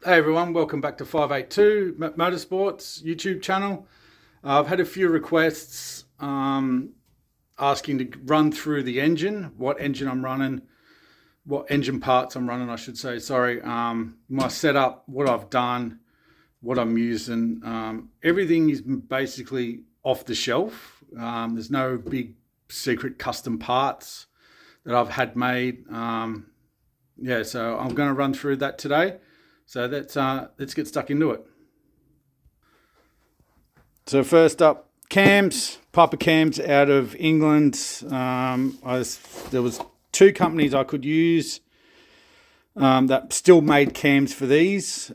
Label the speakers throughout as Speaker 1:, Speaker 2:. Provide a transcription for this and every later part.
Speaker 1: Hey everyone, welcome back to 582 Motorsports YouTube channel. I've had a few requests asking to run through the engine, what engine I'm running, what engine parts I'm running, I should say. Sorry, my setup, what I've done, what I'm using. Everything is basically off the shelf. There's no big secret custom parts that I've had made. So I'm going to run through that today. So let's get stuck into it. So first up, cams, Papa Cams out of England. There was two companies I could use that still made cams for these.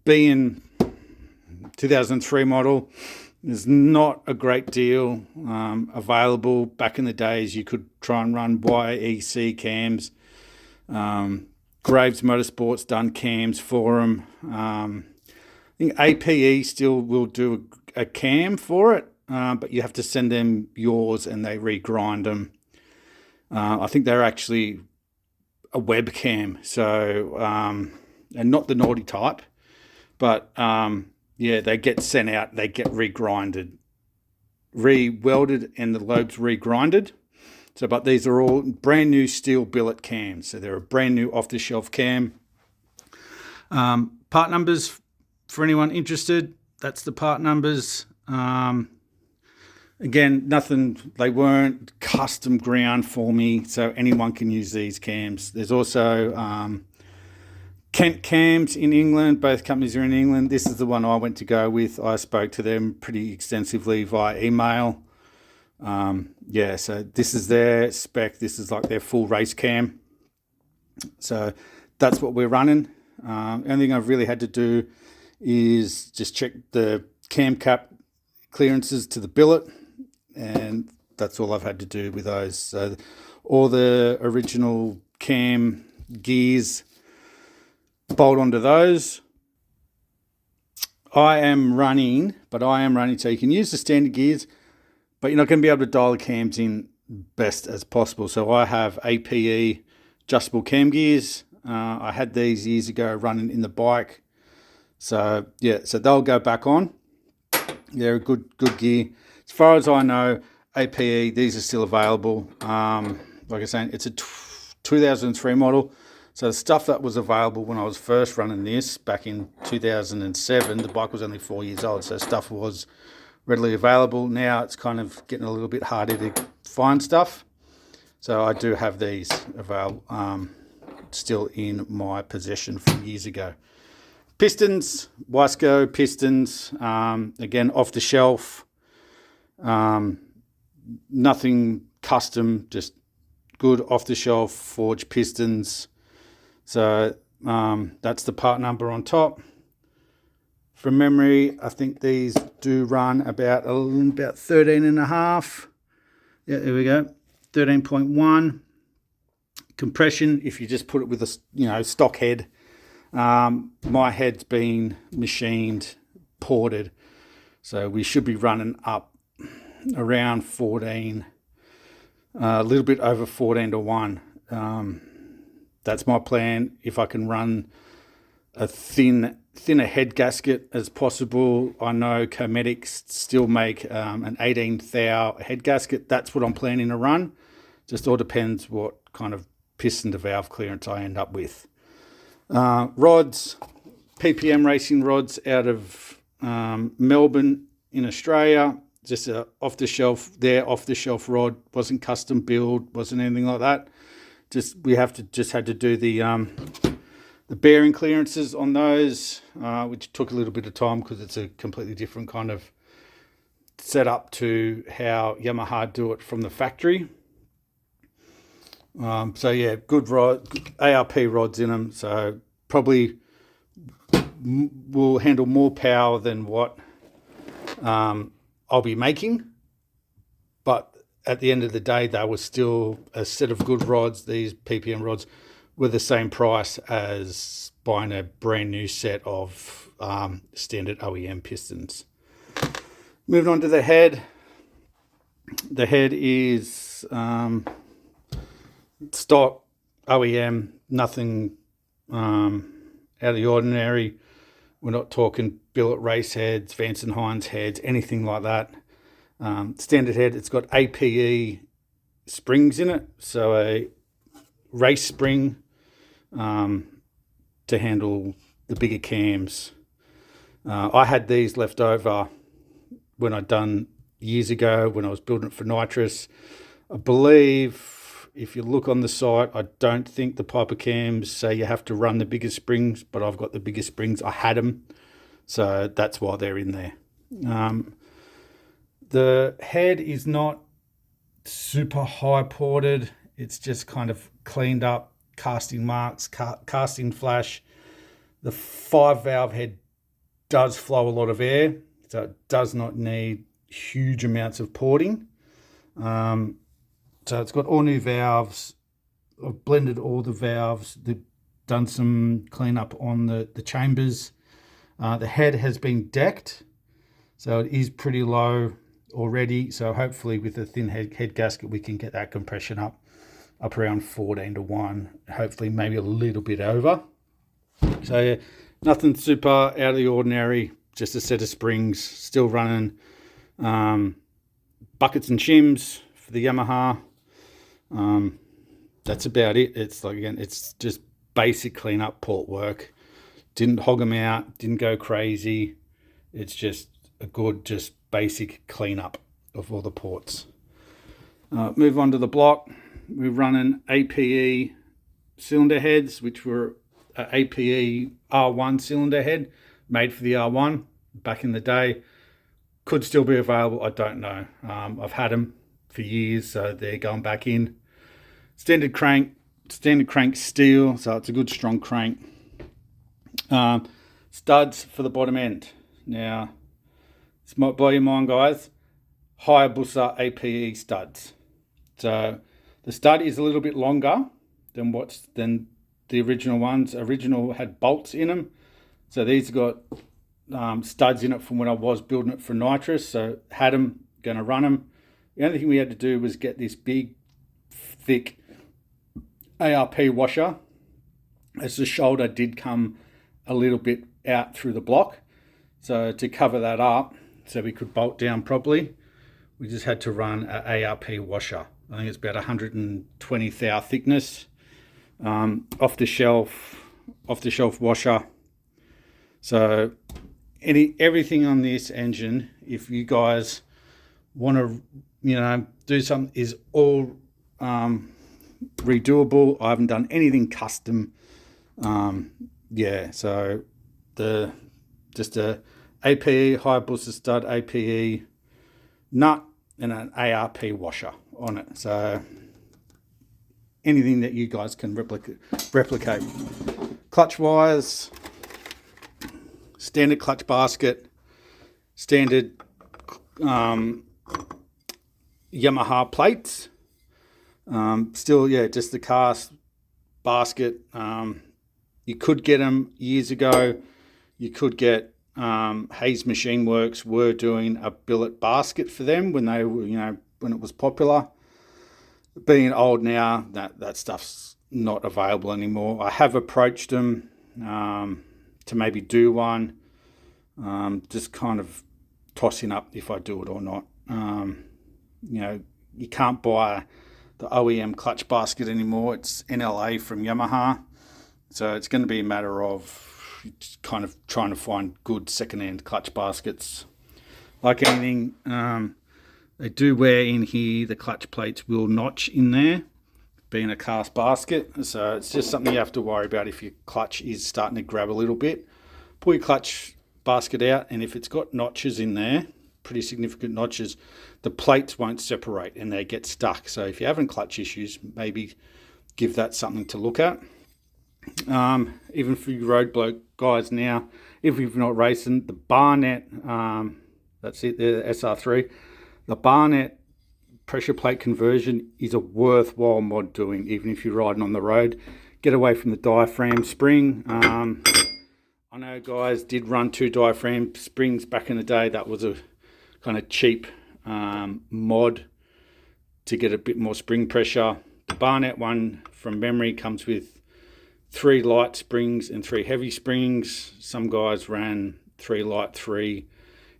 Speaker 1: Being 2003 model, there's not a great deal available. Back in the days, you could try and run YEC cams. Graves Motorsports done cams for them. I think APE still will do a cam for it, but you have to send them yours and they regrind them. I think they're actually a webcam, so and not the naughty type, but they get sent out, they get regrinded, re-welded, and the lobes regrinded. So, but these are all brand new steel billet cams. So they're a brand new off-the-shelf cam. Part numbers for anyone interested. That's the part numbers. Again, nothing. They weren't custom ground for me, so anyone can use these cams. There's also Kent Cams in England. Both companies are in England. This is the one I went to go with. I spoke to them pretty extensively via email. So this is their spec. This is like their full race cam. So that's what we're running. Only thing I've really had to do is just check the cam cap clearances to the billet, and that's all I've had to do with those. So all the original cam gears bolt onto those. I am running, so you can use the standard gears, but you're not going to be able to dial the cams in best as possible. So I have APE adjustable cam gears. I had these years ago running in the bike. So they'll go back on. They're a good gear. As far as I know, APE, these are still available. Like I was saying, it's a 2003 model. So the stuff that was available when I was first running this back in 2007, the bike was only 4 years old. So stuff was readily available. Now it's kind of getting a little bit harder to find stuff. So I do have these available, still in my possession from years ago. Pistons, Wasco pistons, again off the shelf. Nothing custom, just good off the shelf forged pistons. So that's the part number on top. From memory, I think these do run about 13 and a half. Yeah, there we go. 13.1. Compression, if you just put it with a stock head. My head's been machined, ported. So we should be running up around 14, a little bit over 14 to 1. That's my plan. If I can run a thinner head gasket as possible. I know Cometics still make an 18 thou head gasket. That's what I'm planning to run. Just all depends what kind of piston to valve clearance I end up with. Rods, PPM racing rods out of Melbourne in Australia. Just a off the shelf rod. Wasn't custom build, wasn't anything like that. We had to do the bearing clearances on those, which took a little bit of time because it's a completely different kind of setup to how Yamaha do it from the factory. Good ARP rods in them, so probably will handle more power than what I'll be making. But at the end of the day, they were still a set of good rods. These PPM rods were the same price as buying a brand new set of standard OEM pistons. Moving on to the head. The head is stock OEM, nothing out of the ordinary. We're not talking billet race heads, Vance and Hines heads, anything like that. Standard head, it's got APE springs in it, so a race spring to handle the bigger cams. I had these left over when I'd done years ago when I was building it for nitrous. I believe if you look on the site, I don't think the Piper cams say you have to run the bigger springs, but I've got the bigger springs. I had them, so that's why they're in there. The head is not super high ported. It's just kind of cleaned up, casting marks, casting flash. The 5-valve head does flow a lot of air, so it does not need huge amounts of porting. So it's got all new valves. I've blended all the valves. They've done some cleanup on the chambers. The head has been decked, so it is pretty low already. So hopefully with the thin head gasket, we can get that compression up around 14 to 1. Hopefully maybe a little bit over. So yeah, nothing super out of the ordinary. Just a set of springs, still running. Buckets and shims for the Yamaha. That's about it. It's like, again, it's just basic cleanup port work. Didn't hog them out, didn't go crazy. It's just a good, just basic cleanup of all the ports. Move on to the block. We're running APE cylinder heads, which were APE R1 cylinder head, made for the R1 back in the day. Could still be available, I don't know. I've had them for years, so they're going back in. Standard crank steel, so it's a good strong crank. Studs for the bottom end. Now, this might blow your mind, guys. Hayabusa APE studs. So the stud is a little bit longer than the original ones. Original had bolts in them, so these got studs in it from when I was building it for nitrous. So had them, going to run them. The only thing we had to do was get this big, thick ARP washer, as the shoulder did come a little bit out through the block. So to cover that up, so we could bolt down properly, we just had to run an ARP washer. I think it's about 120 thou thickness, off the shelf washer. So everything on this engine, if you guys want to, do something, is all redoable. I haven't done anything custom. So just a APE Hayabusa stud, APE nut, and an ARP washer on it. So anything that you guys can replicate. Clutch wires, standard clutch basket, standard Yamaha plates. Just the cast basket. You could get them years ago. You could get Hayes Machine Works were doing a billet basket for them when they were, when it was popular. Being old now, that stuff's not available anymore. I have approached them to maybe do one. Just kind of tossing up if I do it or not. You can't buy the OEM clutch basket anymore. It's NLA from Yamaha. So it's going to be a matter of kind of trying to find good second-hand clutch baskets. Like anything, they do wear in here, the clutch plates will notch in there, being a cast basket. So it's just something you have to worry about if your clutch is starting to grab a little bit. Pull your clutch basket out, and if it's got notches in there, pretty significant notches, the plates won't separate and they get stuck. So if you're having clutch issues, maybe give that something to look at. Even for you road bloke guys now, if you're not racing, the Barnett, that's it, the SR3, the Barnett pressure plate conversion is a worthwhile mod doing, even if you're riding on the road. Get away from the diaphragm spring. I know guys did run 2 diaphragm springs back in the day. That was a kind of cheap mod to get a bit more spring pressure. The Barnett one, from memory, comes with 3 light springs and 3 heavy springs. Some guys ran 3 light, 3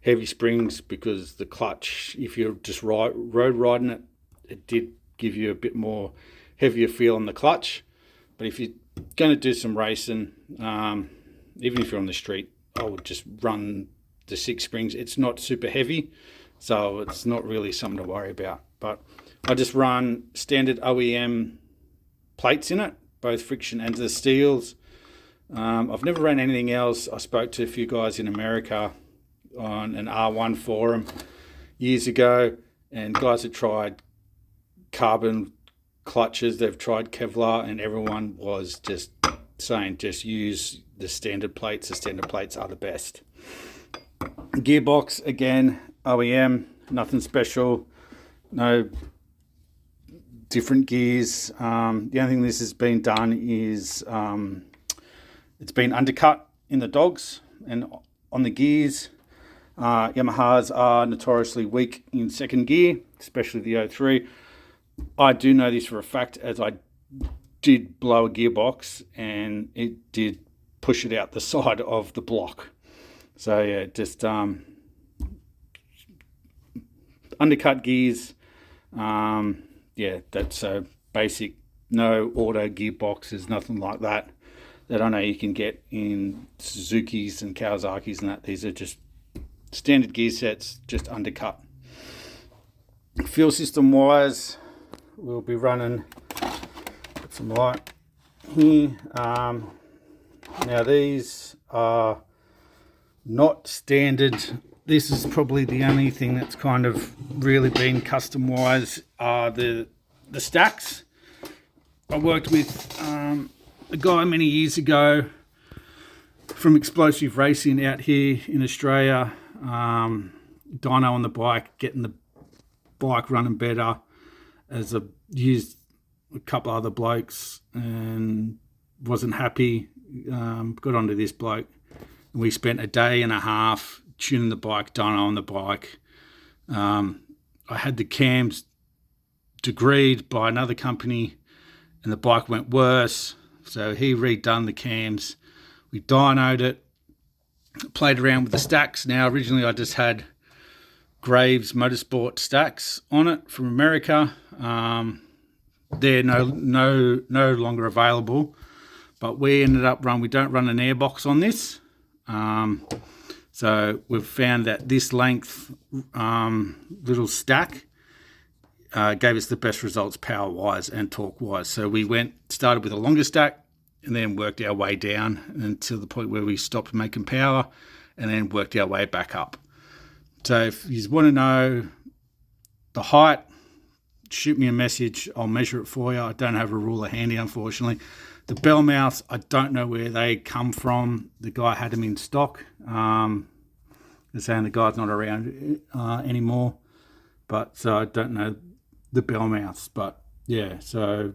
Speaker 1: heavy springs because the clutch, if you're just road riding it, it did give you a bit more heavier feel on the clutch. But if you're going to do some racing, even if you're on the street, I would just run the 6 springs. It's not super heavy, so it's not really something to worry about. But I just run standard OEM plates in it, both friction and the steels. I've never ran anything else. I spoke to a few guys in America on an R1 forum years ago, and guys have tried carbon clutches, they've tried Kevlar, and everyone was just saying just use the standard plates. The standard plates are the best. Gearbox, again, OEM, nothing special, no different gears. The only thing this has been done is it's been undercut in the dogs and on the gears. Yamahas are notoriously weak in second gear, especially the 03. I do know this for a fact, as I did blow a gearbox and it did push it out the side of the block. So yeah, just undercut gears. Yeah, that's basic. No auto gearboxes, nothing like that I know you can get in Suzuki's and Kawasaki's and that. These are just standard gear sets, just undercut. Fuel system wise, we'll be running, put some light here. Now these are not standard. This is probably the only thing that's kind of really been custom wise, are the stacks. I worked with a guy many years ago from Explosive Racing out here in Australia. Dyno on the bike, getting the bike running better, as I used a couple other blokes and wasn't happy. Got onto this bloke and we spent a day and a half tuning the bike, dyno on the bike. I had the cams degreed by another company and the bike went worse, so he redone the cams. We dynoed it, played around with the stacks. Now originally I just had Graves Motorsport stacks on it from America. They're no longer available, but we ended up we don't run an airbox on this. So we've found that this length little stack gave us the best results power wise and torque wise. So we started with a longer stack and then worked our way down until the point where we stopped making power, and then worked our way back up. So if you want to know the height, shoot me a message. I'll measure it for you. I don't have a ruler handy, unfortunately. The bell mounts, I don't know where they come from. The guy had them in stock. They're saying the guy's not around anymore, but so I don't know the bell mounts. But yeah, so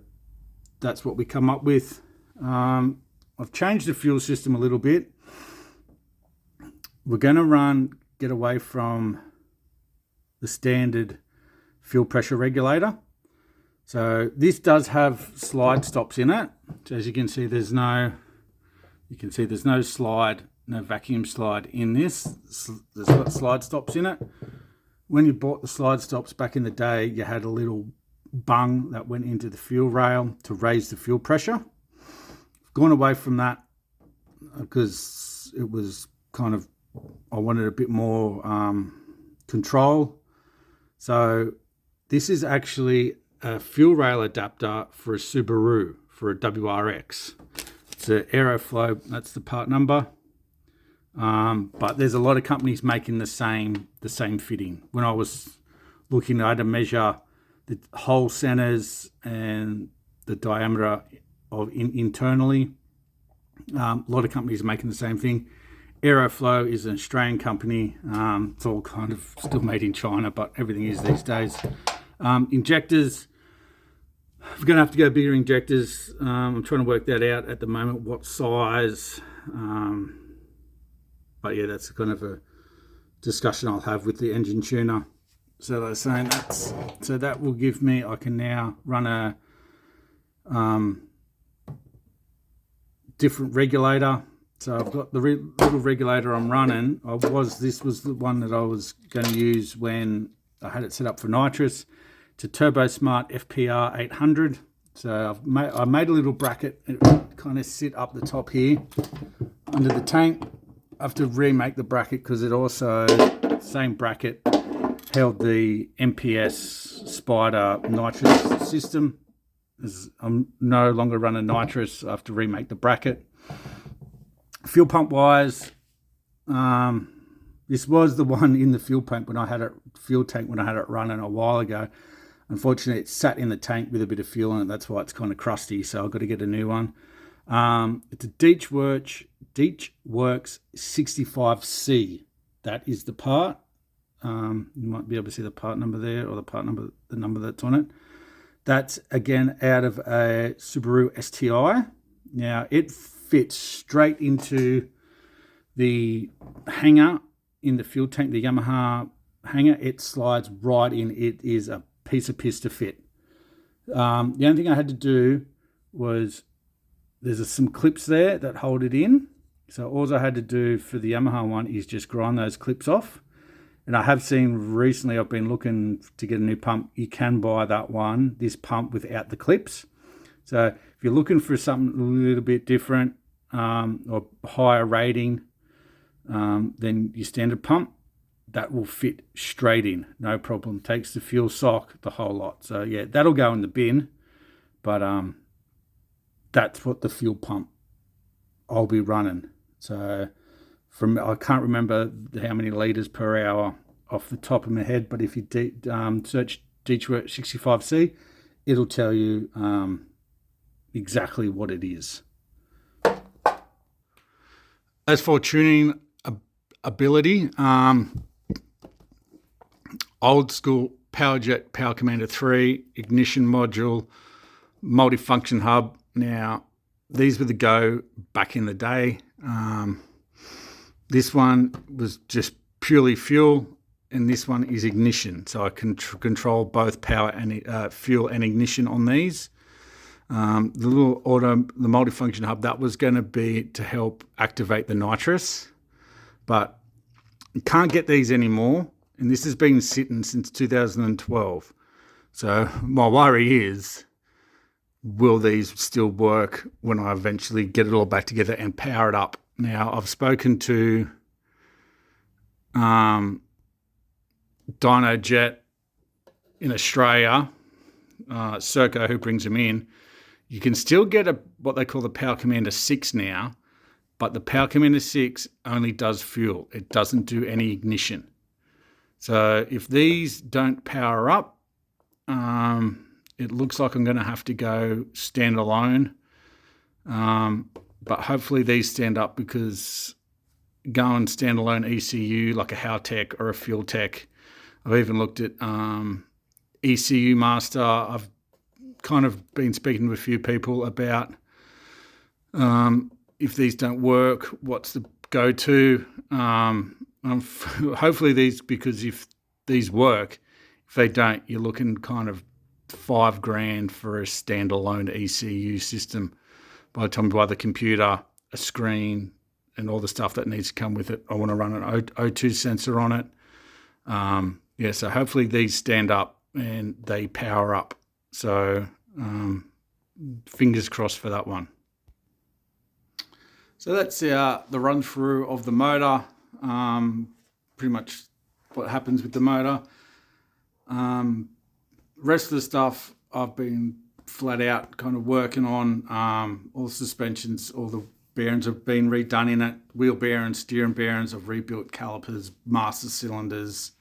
Speaker 1: that's what we come up with. I've changed the fuel system a little bit. We're going to get away from the standard fuel pressure regulator. So this does have slide stops in it. So as you can see, there's no slide, no vacuum slide in this. There's got slide stops in it. When you bought the slide stops back in the day, you had a little bung that went into the fuel rail to raise the fuel pressure. I've gone away from that because it was kind of, I wanted a bit more control. So this is actually a fuel rail adapter for a Subaru, for a WRX. It's an Aeroflow, that's the part number. But there's a lot of companies making the same fitting. When I was looking, I had to measure the hole centers and the diameter of internally. A lot of companies are making the same thing. Aeroflow is an Australian company. It's all kind of still made in China, but everything is these days. Injectors, we're going to have to go bigger injectors. I'm trying to work that out at the moment, what size. But yeah, that's kind of a discussion I'll have with the engine tuner. So they're saying that will give me, I can now run a different regulator. So I've got the little regulator I'm running. This was the one that I was going to use when I had it set up for nitrous. It's a Turbo Smart FPR 800. So I made a little bracket. It kind of sit up the top here under the tank. I have to remake the bracket because it also, same bracket, held the MPS Spider nitrous system. As I'm no longer running nitrous, I have to remake the bracket. Fuel pump wise, this was the one in the fuel tank when I had it running a while ago. Unfortunately, it sat in the tank with a bit of fuel in it. That's why it's kind of crusty. So I've got to get a new one. It's a Deechworks 65C. That is the part. You might be able to see the part number there, or the number that's on it. That's again out of a Subaru STI. Now it fits straight into the hanger in the fuel tank, the Yamaha hanger. It slides right in. It is a piece of piss to fit. The only thing I had to do was, there's some clips there that hold it in. So all I had to do for the Yamaha one is just grind those clips off. And I have seen recently, I've been looking to get a new pump. You can buy this pump without the clips. So if you're looking for something a little bit different or higher rating than your standard pump, that will fit straight in, no problem. Takes the fuel sock, the whole lot. So yeah, that'll go in the bin. But that's what the fuel pump I'll be running. So I can't remember how many litres per hour off the top of my head, but if you search Deechworks 65C, it'll tell you exactly what it is. As for tuning ability, old school PowerJet Power Commander 3, ignition module, multifunction hub. Now, these were the go back in the day. This one was just purely fuel, and this one is ignition. So I can control both power and fuel and ignition on these. The multifunction hub, that was going to be to help activate the nitrous, but you can't get these anymore. And this has been sitting since 2012. So my worry is, will these still work when I eventually get it all back together and power it up? Now, I've spoken to DynoJet in Australia, Serco, who brings them in. You can still get what they call the Power Commander 6 now, but the Power Commander 6 only does fuel. It doesn't do any ignition. So if these don't power up, it looks like I'm going to have to go standalone. But hopefully these stand up, because going standalone ECU like a Howtech or a Fuel Tech, I've even looked at ECU Master. I've kind of been speaking to a few people about if these don't work, what's the go-to. Hopefully these, because if these work, if they don't, you're looking kind of $5,000 for a standalone ECU system. By the time you buy the computer, a screen, and all the stuff that needs to come with it. I want to run an O2 sensor on it. So hopefully these stand up and they power up. So fingers crossed for that one. So that's the run through of the motor. Pretty much what happens with the motor. Rest of the stuff I've been flat out kind of working on. All the suspensions, all the bearings have been redone in it. Wheel bearings, steering bearings. I've rebuilt calipers, master cylinders,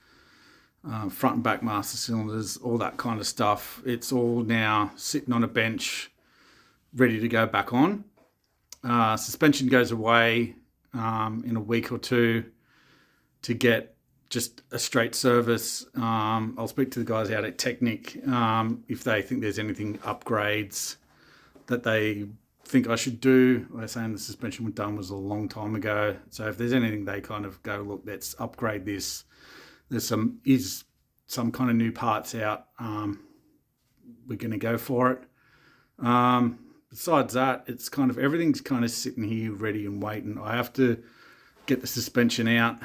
Speaker 1: front and back master cylinders, all that kind of stuff. It's all now sitting on a bench, ready to go back on. Suspension goes away in a week or two to get just a straight service. I'll speak to the guys out at Technic if they think there's anything upgrades that they think I should do. They're saying the suspension was done was a long time ago. So if there's anything they kind of go, look, let's upgrade this. There's some kind of new parts out. We're going to go for it. besides that, it's kind of, everything's kind of sitting here ready and waiting. I have to get the suspension out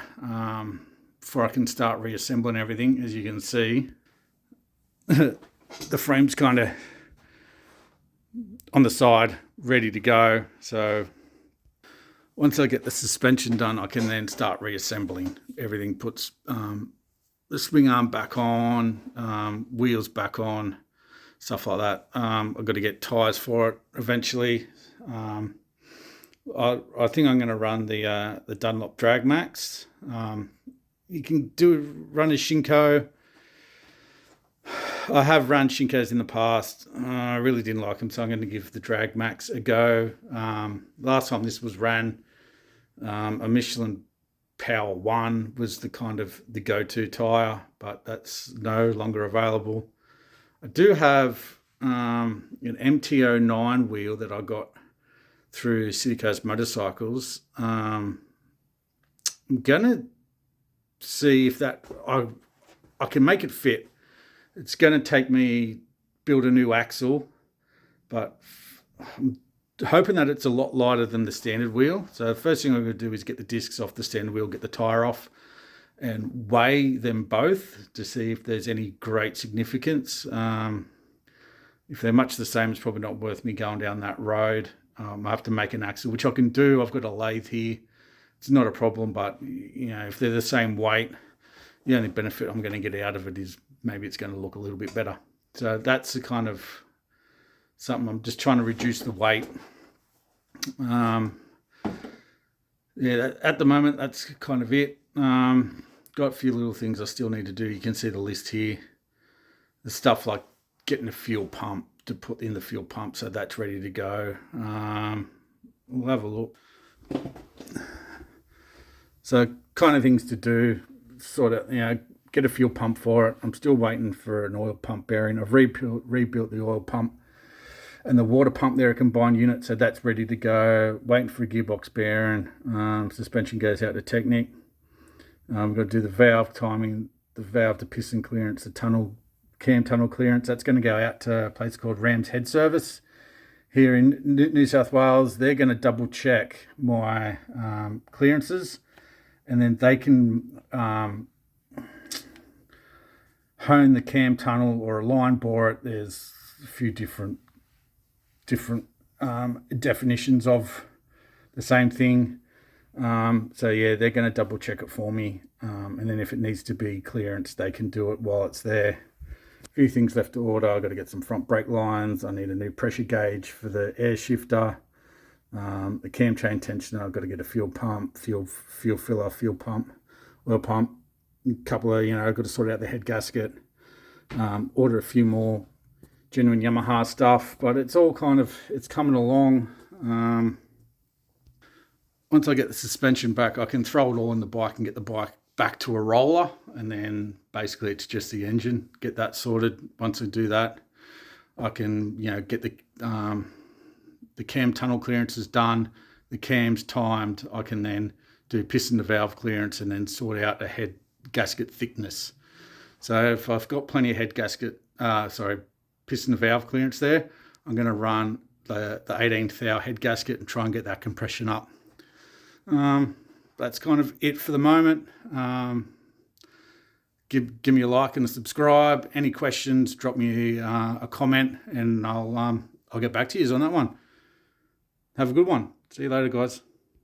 Speaker 1: before I can start reassembling everything. As you can see, the frame's kind of on the side, ready to go. So once I get the suspension done, I can then start reassembling everything. Puts the swing arm back on, wheels back on, stuff like that. I've got to get tyres for it eventually. I think I'm going to run the Dunlop Dragmax. You can run a Shinko. I have run Shinkos in the past. I really didn't like them, so I'm going to give the Dragmax a go. Last time this was ran, a Michelin Power 1 was the kind of the go-to tyre, but that's no longer available. I do have an MT09 wheel that I got through City Coast Motorcycles. I'm going to see if that I can make it fit. It's going to take me build a new axle, but I'm hoping that it's a lot lighter than the standard wheel. So the first thing I'm going to do is get the discs off the standard wheel, get the tyre off, and weigh them both to see if there's any great significance. If they're much the same, it's probably not worth me going down that road. I have to make an axle, which I can do. I've got a lathe here. It's not a problem, but if they're the same weight, the only benefit I'm going to get out of it is maybe it's going to look a little bit better. So that's the kind of something I'm just trying to reduce the weight. At the moment, that's kind of it. Got a few little things I still need to do. You can see the list here. The stuff like getting a fuel pump to put in the fuel pump, so that's ready to go. We'll have a look. So kind of things to do, sort of, get a fuel pump for it. I'm still waiting for an oil pump bearing. I've rebuilt the oil pump and the water pump there, a combined unit, so that's ready to go. Waiting for a gearbox bearing. Suspension goes out to Technic. I've got to do the valve timing, the valve to piston clearance, the cam tunnel clearance. That's going to go out to a place called Ram's Head Service here in New South Wales. They're going to double check my clearances, and then they can hone the cam tunnel or a line bore it. There's a few different definitions of the same thing. So yeah, they're going to double check it for me, and then if it needs to be clearance, they can do it while it's there. A few things left to order. I've got to get some front brake lines. I need a new pressure gauge for the air shifter, the cam chain tensioner. I've got to get a fuel pump, fuel filler, fuel pump, oil pump. A couple of, I've got to sort out the head gasket. Order a few more genuine Yamaha stuff, but it's all it's coming along. Once I get the suspension back, I can throw it all in the bike and get the bike back to a roller, and then basically it's just the engine. Get that sorted. Once I do that, I can get the cam tunnel clearances done, the cams timed. I can then do piston to valve clearance and then sort out a head gasket thickness. So if I've got plenty of piston to valve clearance there, I'm going to run the 18th hour head gasket and try and get that compression up. That's kind of it for the moment. Give me a like and a subscribe. Any questions, drop me a comment, and I'll get back to you on that one. Have a good one. See you later, guys.